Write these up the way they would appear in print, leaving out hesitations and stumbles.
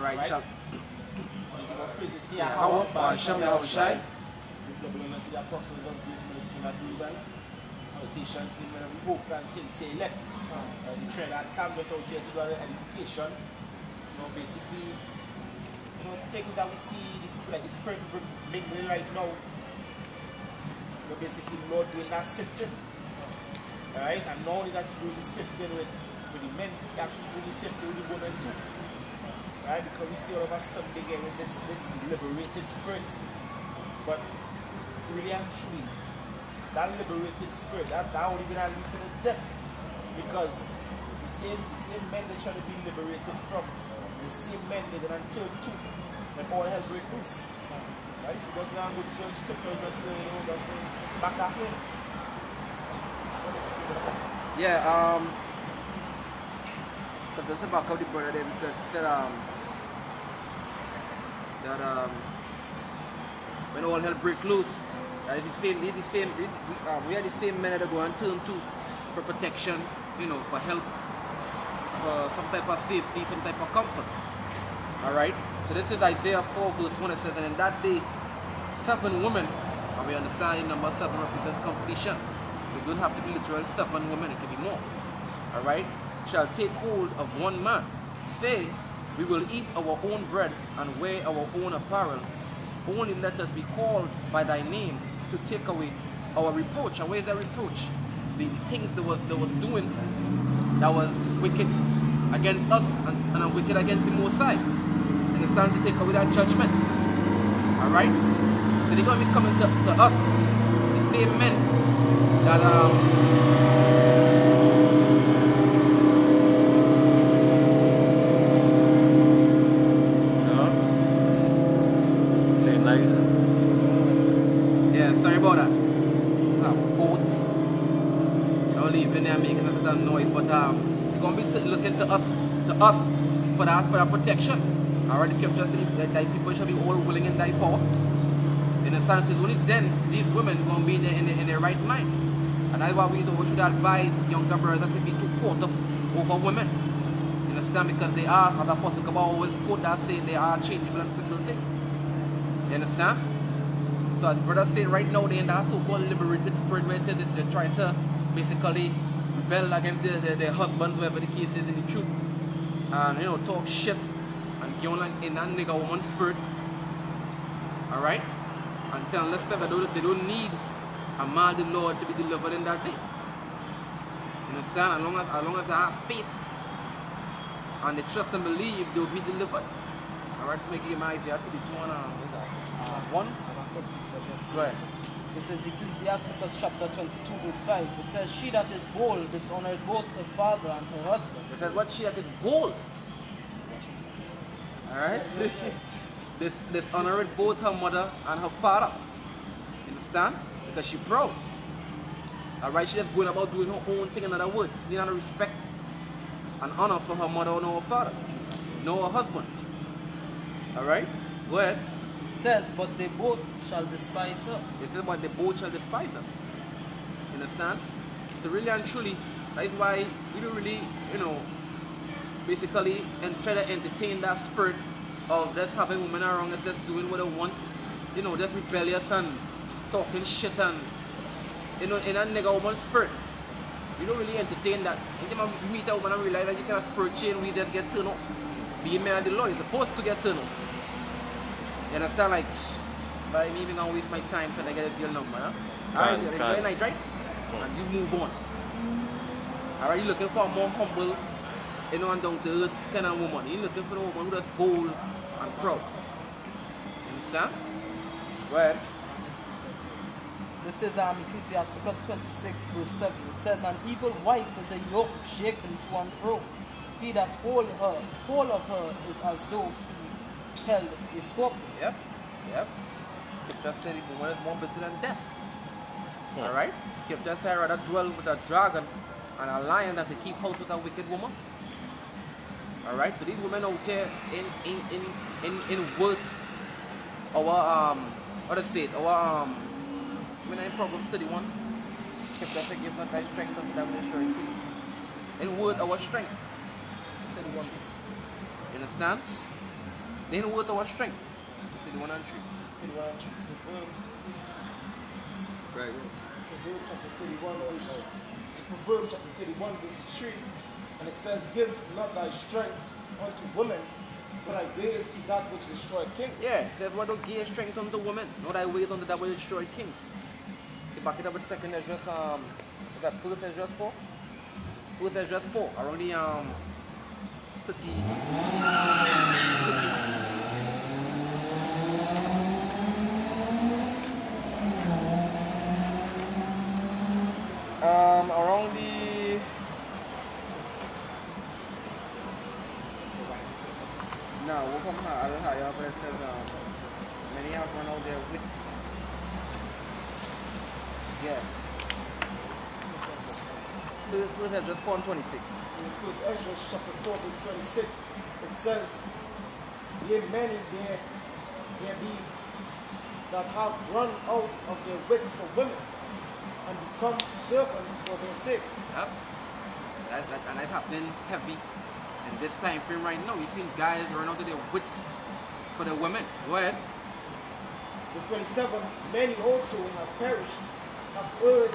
right? Right? Shall Praises to yeah, Yahweh, how Hashem Yahushai. the global ministry, the apostles of great ministry that we well. Salutations to the hope and sincere elect. As we train our canvas out here to do our edification. Basically, things that we see, like the spirit mingling right now. Basically, Lord doing that sifting. Alright? And not only that He doing the sifting with the men, He actually doing the sifting with the women too. Right? Because we see all of a sudden they get with this liberated spirit. But really and truly, that liberated spirit, that only gonna lead to the death. Because the same men they're trying to be liberated from, the same men they're gonna turn to when all hell break loose. Right? So just now go to the scriptures just to back that in. Yeah, because that's about the brother there because he said that when all hell break loose, we are the same men that are going to turn to for protection, for help, for some type of safety, some type of comfort. Alright? So this is Isaiah 4 verse 1. It says, and in that day 7 women, and we understand number 7 represents completion. It don't have to be literal 7 women, it can be more. Alright? Shall take hold of one man, say, we will eat our own bread and wear our own apparel. Only let us be called by thy name to take away our reproach. And where is that reproach? The things that was doing that was wicked against us and wicked against the Most High. And it's time to take away that judgment. Alright? So they're going to be coming to us, the same men that yeah, sorry about that. It's a boat. Don't leave in there making a certain noise, but they're going to be looking to us for that protection. Alright, the scripture says that people shall be all willing in thy power. In a sense, it's only then these women going to be in their right mind. And that's why we should advise younger brothers to be too caught up over women. You understand? Because they are, as Apostle Kabbalah always quote that saying, they are changeable and fickle things. You understand? So as brothers say right now, they're in that so-called liberated spirit where it is they're trying to basically rebel against their husbands, whoever the case is in the truth. And talk shit and get on in that nigga woman spirit. Alright? And tell us that they don't need a man the Lord to be delivered in that day. You understand? As long as they have faith and they trust and believe, they will be delivered. Alright, so make it my Isaiah 32 and 1. Go ahead. This is Ecclesiasticus chapter 22 verse 5. It says, she that is bold dishonored both her father and her husband. It says, what she that is bold? Alright? This dishonored both her mother and her father. You understand? Because she proud. Alright, she just going about doing her own thing, in other words. She not respect and honor for her mother or no her father. No her husband. Alright? Go ahead. It says, but they both shall despise her. It says, but they both shall despise her. You understand? So really and truly, that's why we don't really, basically try to entertain that spirit of just having women around us, just doing what they want, just rebellious and talking shit and, in that nigga woman spirit. We don't really entertain that. Anytime you meet a woman and realize that you can spirit chain, we just get turned off. Being man of the Lord is supposed to get turned off. You understand? Like, by me even gonna waste my time trying to get a deal number, huh? Alright, you enjoy night, right? And you move on. Alright, you're looking for a more humble, and down to earth kind of woman. You're looking for a woman who's bold and proud. You understand? Go ahead. This is Ecclesiasticus 26 verse 7. It says, an evil wife is a yoke shaken to and fro. He that hold of her is as though he held a scorpion. Yep. Scripture said the woman is more bitter than death. Alright? Scripture said rather dwell with a dragon and a lion than to keep house with a wicked woman. Alright? So these women out here in worth our what to say it, our in Proverbs 31, scripture said give not thy strength unto them that shall increase. In word our strength. 31. You understand? They know what our strength. 31 and 3. 31 and 3. Proverbs. Right. Proverbs chapter 31, it's Proverbs chapter 31, verse 3, and it says, give not thy strength unto women, but thy ways to that which destroyed kings. Yeah, it says, why don't give strength unto women, nor thy ways unto that which destroyed kings. You back it up with second Ezra, is that first Ezra 4? First Ezra 4, around the 30. Around the no, we'll come higher, but it says many have run out their wits. Yeah. First Ezra 4 and 26. In this first Ezra chapter 4, verse 26, it says, yea, many there be that have run out of their wits for women, and become servants for their sakes. Yep. And that's happening heavy in this time frame right now. You've seen guys run out of their wits for the women. Go ahead. Verse 27, many also have perished, have erred,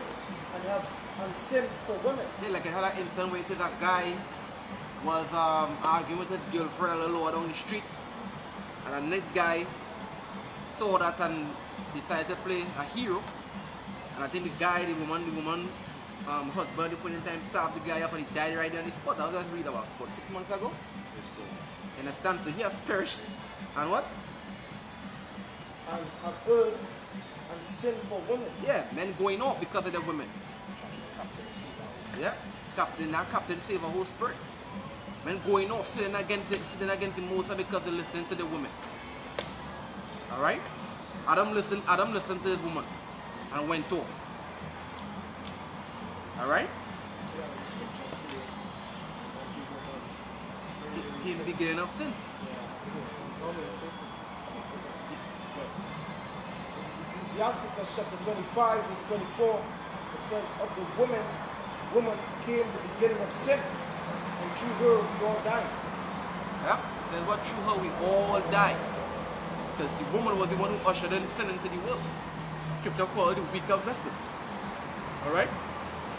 and sinned for women. Yeah, like I had an instant where that guy was arguing with his girlfriend a little lower down the street, and the next guy saw that and decided to play a hero. And I think the guy, the woman husband, the point in time stabbed the guy up and he died right there on the spot. That was just read about 6 months ago. And I stand so he has perished. And what? And have erred and sinned for women. Yeah, men going off because of the women. Yeah, captain save a whole spirit. Men going off sinning against the Moses because they listening to the women. Alright? Adam listened to his woman and went off. Alright? He beginning of sin. Ecclesiasticus chapter 25, verse 24, it says, of the woman came the beginning of sin, and through her we all died. Yeah? It says what through her we all died. Because the woman was the one who ushered in sin into the world. Scripture called the weaker vessel. Alright?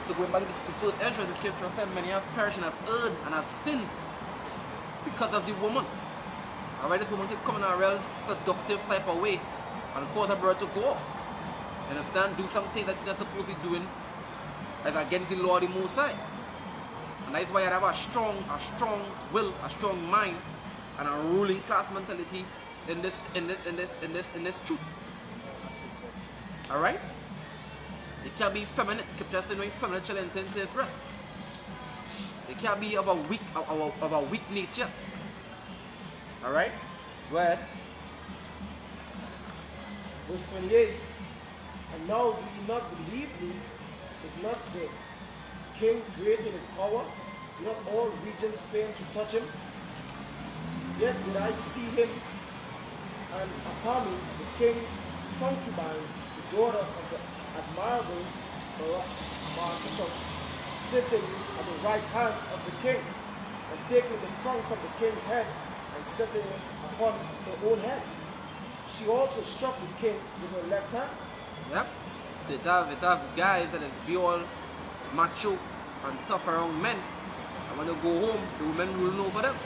So going back to the first entrance, the scripture said many have perished and have erred and have sinned because of the woman. Alright, this woman could come in a real seductive type of way and cause a bird to go off. You understand? Do something that you're not supposed to be doing as against the law of the Most High. And that's why you have a strong will, a strong mind, and a ruling class mentality in this truth. Alright? It can't be feminine. Scripture says no feminine shall enter into his rest. It can't be of a weak nature. Alright? Go ahead. Verse 28, and now do ye not believe me? Is not the king great in his power? Do not all regions fail to touch him? Yet did I see him, and upon me the king's concubine, the daughter of the admirable Marcus, sitting at the right hand of the king, and taking the crown from the king's head, and setting it upon her own head. She also struck the king with her left hand. Yep. So it have guys that be all macho and tough around men. And when they go home, the women ruling over them.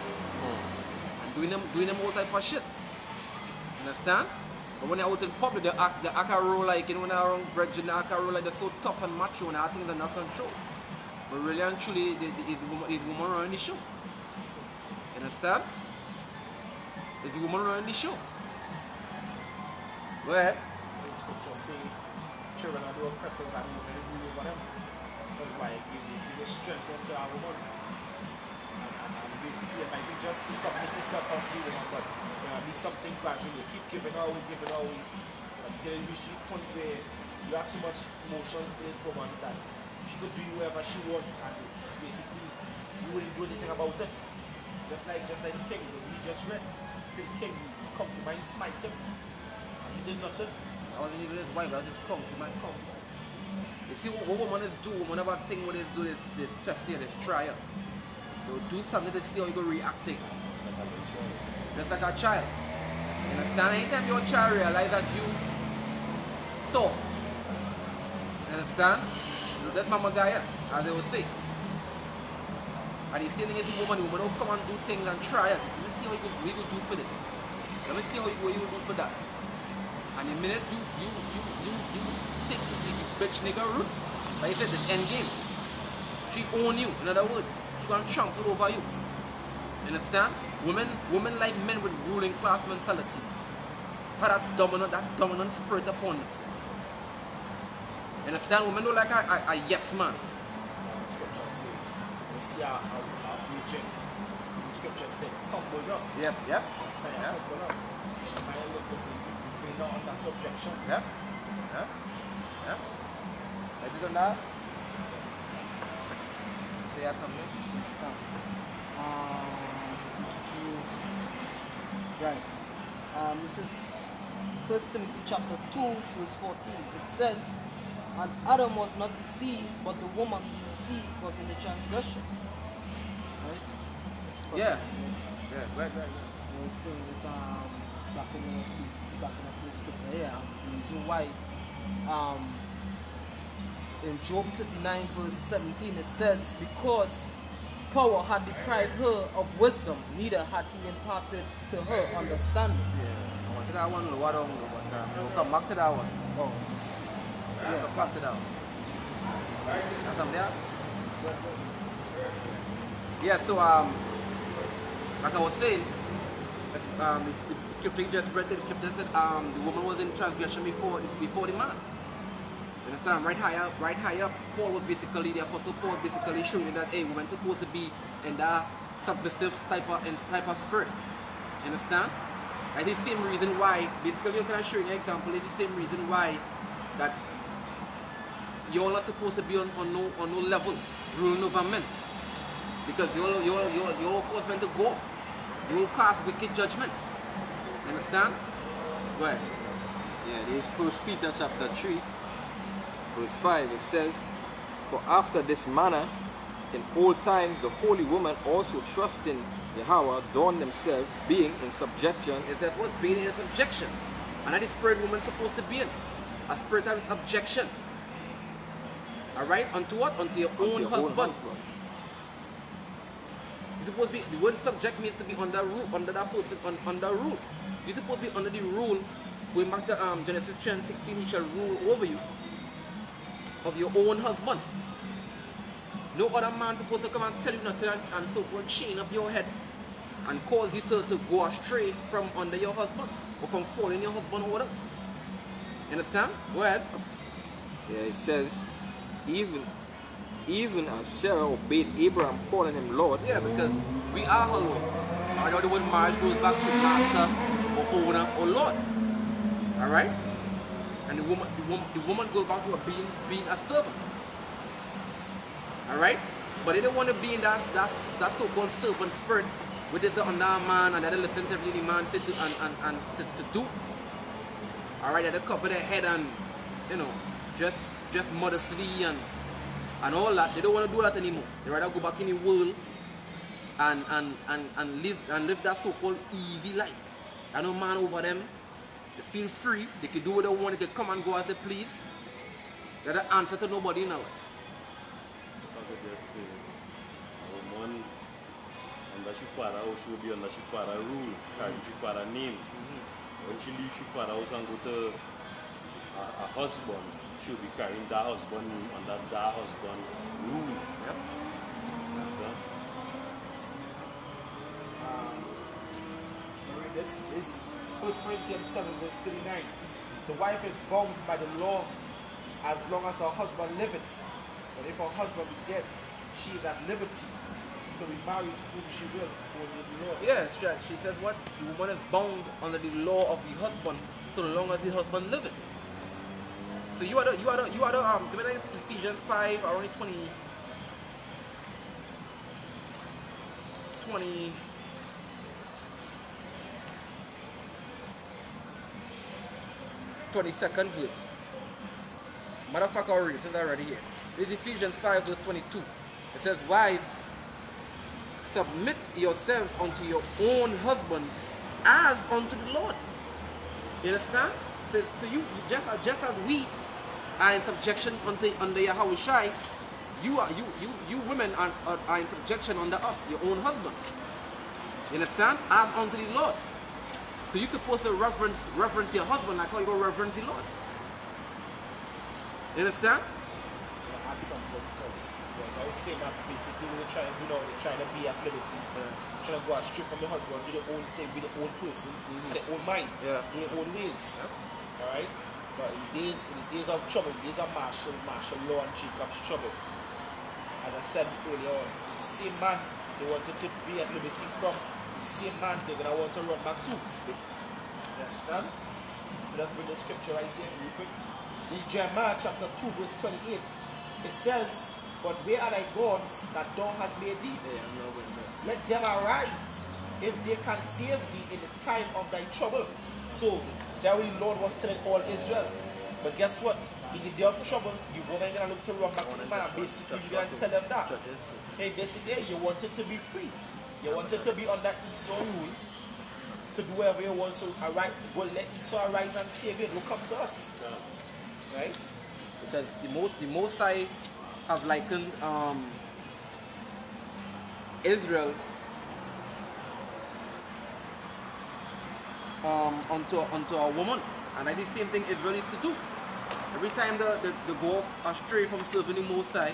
And doing them all type of shit. Understand? But when they're out in public, they act a role like, you know, when they're around Bridget, they act a role like they're so tough and macho and I think they're not control. But really and truly, it's the woman running the show. You understand? It's the woman running the show. Go ahead. Scripture say, children are the oppressors and women rule over them. That's why it gives you strength unto our woman. And basically, it might be just submit yourself unto the woman, but there will be something gradually. You keep giving away, until you reach the point where you have so much emotions for this woman that she could do whatever she wants, and basically you wouldn't do anything about it. Just like the king, we just read. Say, king, come to my smite him. He did nothing. I wasn't even his wife, I was just come to my come. You see what woman is do, whenever thing what is do is just say this trial. You do something to see how you go reacting. Just like a child. You understand? Anytime your child realize that you soft. You understand? That's Mama Gaia, as they will say. And the same thing is the woman will come and do things and try it. Let me see how you go do for this. Let me see how you will do for that. And the minute you take the bitch nigga route, like I said, this end game. She own you, in other words. She gonna trample over you. You understand? Women like men with ruling class mentality. Have that dominant spirit upon them. You understand? Women don't like a yes man. Scripture says, we see our virgin. The scripture said, couple up. Yep. It's time to couple up. So she might have looked at you bring her under subjection. Yep. Like this on that? Say that something? Right. This is 1 Timothy chapter 2, verse 14. It says, and Adam was not deceived, but the woman deceived was in the transgression. Right? But Yeah. Yes. Yeah, right. I was saying that back in the scripture here, the reason why in Job 39 verse 17 it says, because power had deprived her of wisdom, neither had he imparted to her understanding. Yeah. I want to that one, lower down, we'll come back to that one. Oh, this is- Yeah, come back to that one. That's something there? Yeah, so like I was saying, the scripture you just read, the scripture said the woman was in transgression before the man. You understand? Right high up, Paul was basically, the apostle Paul basically showing that hey, women's supposed to be in that submissive type of spirit. You understand? Like the same reason why, basically you can show you an example, it's the same reason why that you all are supposed to be on no level, ruling over men. Because you're all forced meant to go. You will cast wicked judgments. You understand? Go ahead. Yeah, this is 1 Peter chapter 3, verse 5. It says, for after this manner, in old times, the holy women also trusting Yahweh adorned themselves, being in subjection. It says what? Being in subjection. And that is spirit woman supposed to be in. A spirit of subjection. Alright? Unto what? Unto your own husband. You're supposed to be, the word subject means to be under rule, under that person, under rule. You're supposed to be under the rule, going back to Genesis 3:16, he shall rule over you, of your own husband. No other man supposed to come and tell you nothing and so forth, chain up your head and cause you to go astray from under your husband or from following your husband orders. You understand? Go ahead. Yeah, it says, even as Sarah obeyed Abraham, calling him Lord. Yeah, because we are her Lord. I know the word marriage goes back to master or owner or Lord. Alright? And the woman goes back to her being a servant. Alright? But they don't want to be in that so-called servant spirit where they under a man and they don't listen to everything the man said to do. Alright, they cover their head and just modestly and all that. They don't want to do that anymore. They rather go back in the world and live that so-called easy life. There's no man over them. They feel free. They can do what they want. They can come and go as they please. They don't answer to nobody now. I could just say, a woman under she father house, she will be under she father rule, carrying she father name. When she leaves she father house and go to a husband, she will be carrying that husband name under that husband rule. Yep. This is 1 Corinthians 7 verse 39. The wife is bound by the law as long as her husband liveth. But if her husband be dead, she is at liberty to remarry to whom she will according to the law. Yes, she said what? The woman is bound under the law of the husband so long as the husband liveth. So you are the Ephesians 5 are only 22nd verse. Motherfucker, I'll read it since I already here. This is Ephesians 5 verse 22. It says, wives, submit yourselves unto your own husbands as unto the Lord. You understand? So you just as we are in subjection under Yahushai, you women are in subjection under us, your own husbands. You understand? As unto the Lord. So you're supposed to reverence your husband like how you go reverence the Lord. You understand? I add something because I was saying that basically they're trying to, they're trying to be at liberty. Trying to go astray from the husband, do their own thing, be their own person, their own mind, do their own ways. Alright? But in the days of trouble, in the days of martial law and Jacob's trouble, as I said earlier on, it's the same man they wanted to be at liberty from. It's the same man they're going to want to run back to. You understand? Let's bring the scripture right here real quick. This is Jeremiah chapter 2 verse 28. It says, but where are thy gods that thou hast made thee? Let them arise, if they can save thee in the time of thy trouble. So, the Lord was telling all Israel. But guess what? In the day of trouble, you weren't going to look to run back to the man. Basically, you're going to tell them that. Hey, basically, you wanted to be free. You wanted to be under Esau rule, to do whatever you want. So, alright, well, let Esau arise and save you. Don't come to us. Right? Because the Most High have likened Israel unto a woman, and that's the same thing Israel is to do. Every time they go astray from serving the Most High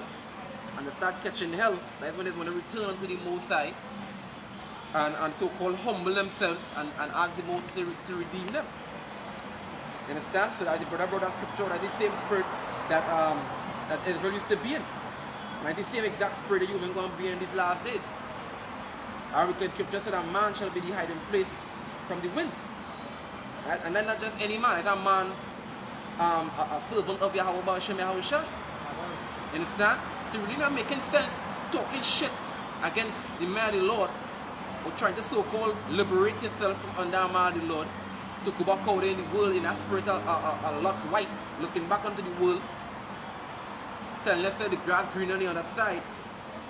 and they start catching hell, that's when they want to return unto the Most High and so-called humble themselves and ask the Most High to redeem them. You understand? So that's the brother scripture, that's the same spirit that Israel used to be in. And that's the same exact spirit that you're going to be in these last days. Because scripture said a man shall be the hiding place from the wind. Right? And then not just any man, it's a man, a servant of Yahweh Shem Yahushua. You understand? So really not making sense talking shit against the man of the Lord, or trying to so-called liberate yourself from under a man of the Lord, to go back out in the world in a spirit of Lot's wife, looking back onto the world, telling us that the grass green on the other side,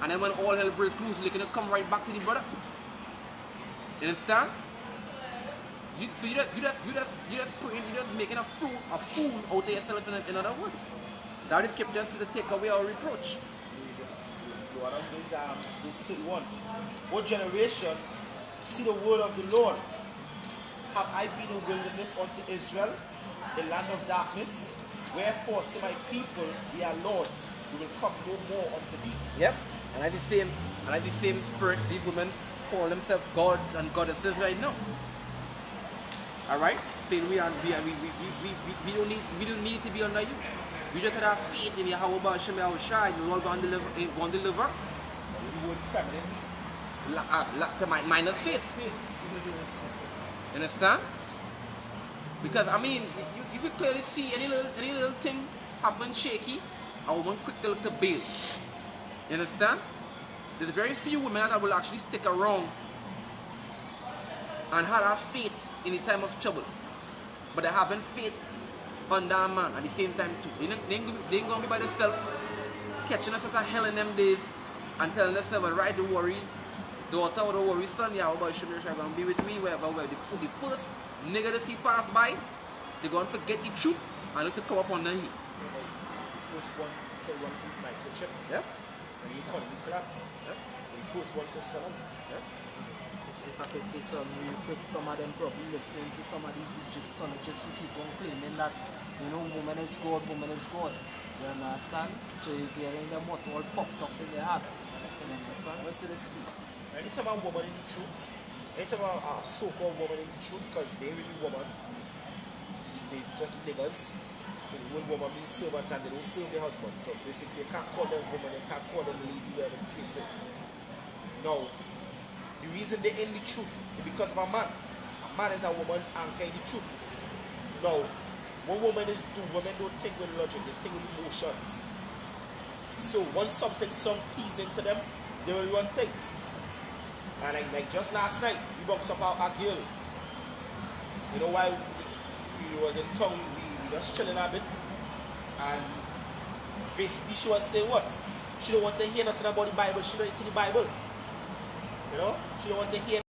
and then when all hell breaks loose, they're going to come right back to the brother. You understand? You just making a fool out of yourself in other words. That is kept just to take away our reproach. This 31. What generation see the word of the Lord? Have I been a wilderness unto Israel, a land of darkness? Wherefore say my people, we are lords, we will come no more unto thee. Yep, and at the same spirit, these women call themselves gods and goddesses right now. Alright? Saying we don't need to be under you. We just had our faith in Yahweh Shem Yahushai, the Lord going to deliver us. You would feminine. Minus faith. You understand? Because I mean, you could clearly see any little thing happen shaky, a woman quick to look to bail. You understand? There's very few women that will actually stick around and have faith in the time of trouble. But they having faith under a man at the same time too. They ain't gonna be by themselves catching us at a hell in them days and telling us, well, right, don't worry, daughter, don't worry, son, Yahweh Shem Yahushua gonna be with me wherever. The first nigga that see pass by, they're gonna forget the truth and look to come up on the heat. First one to run with microchip. Yep. And the economy collapse. Yep. The first one to sell out. Yep. If I could say something real quick, some of them probably listening to some of these Egyptologists who keep on claiming that, woman is God, woman is God. You understand? So you're hearing them what all popped up in their heart. You understand? Let's say this too. Anytime a woman in the truth, anytime a so-called woman in the truth, because they really woman, they're just niggas. When woman means servant and they don't serve their husband. So basically you can't call them woman, you can't call them lady, whatever the case is. No. The reason they're in the truth is because of a man. A man is a woman's anchor in the truth. No. What women don't think with logic, they think with emotions. So once something sounds pleasing to them, they will run tight. And like just last night, we boxed up a girl. You know why we was in town, we just chilling a bit. And basically she was saying what? She don't want to hear nothing about the Bible, she don't into the Bible. You know? She don't want to hear